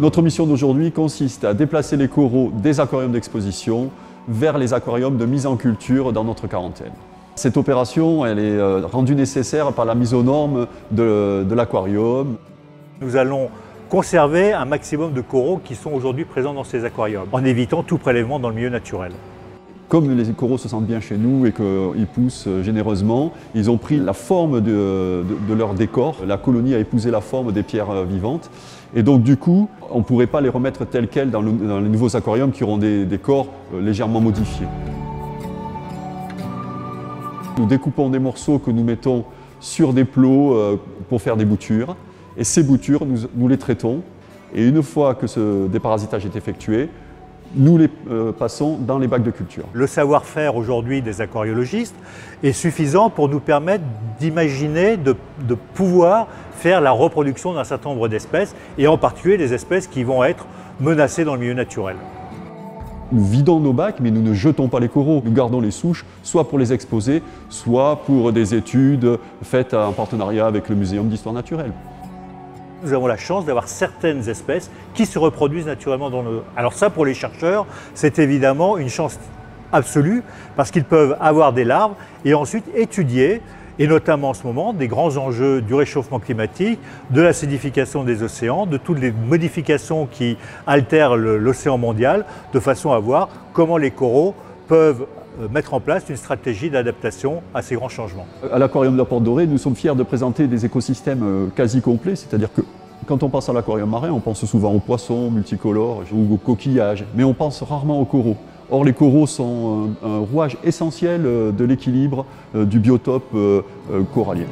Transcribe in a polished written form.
Notre mission d'aujourd'hui consiste à déplacer les coraux des aquariums d'exposition vers les aquariums de mise en culture dans notre quarantaine. Cette opération elle est rendue nécessaire par la mise aux normes de l'aquarium. Nous allons conserver un maximum de coraux qui sont aujourd'hui présents dans ces aquariums, en évitant tout prélèvement dans le milieu naturel. Comme les coraux se sentent bien chez nous et qu'ils poussent généreusement, ils ont pris la forme de leur décor. La colonie a épousé la forme des pierres vivantes. Et donc du coup, on ne pourrait pas les remettre telles quelles dans les nouveaux aquariums qui auront des décors légèrement modifiés. Nous découpons des morceaux que nous mettons sur des plots pour faire des boutures. Et ces boutures, nous les traitons. Et une fois que ce déparasitage est effectué, nous les passons dans les bacs de culture. Le savoir-faire aujourd'hui des aquariologistes est suffisant pour nous permettre d'imaginer, de pouvoir faire la reproduction d'un certain nombre d'espèces, et en particulier des espèces qui vont être menacées dans le milieu naturel. Nous vidons nos bacs, mais nous ne jetons pas les coraux. Nous gardons les souches, soit pour les exposer, soit pour des études faites en partenariat avec le Muséum d'histoire naturelle. Nous avons la chance d'avoir certaines espèces qui se reproduisent naturellement dans nos... Alors ça, pour les chercheurs, c'est évidemment une chance absolue parce qu'ils peuvent avoir des larves et ensuite étudier, et notamment en ce moment, des grands enjeux du réchauffement climatique, de l'acidification des océans, de toutes les modifications qui altèrent l'océan mondial, de façon à voir comment les coraux peuvent mettre en place une stratégie d'adaptation à ces grands changements. À l'aquarium de la Porte Dorée, nous sommes fiers de présenter des écosystèmes quasi complets, c'est-à-dire que quand on pense à l'aquarium marin, on pense souvent aux poissons multicolores ou aux coquillages, mais on pense rarement aux coraux. Or, les coraux sont un rouage essentiel de l'équilibre du biotope corallien.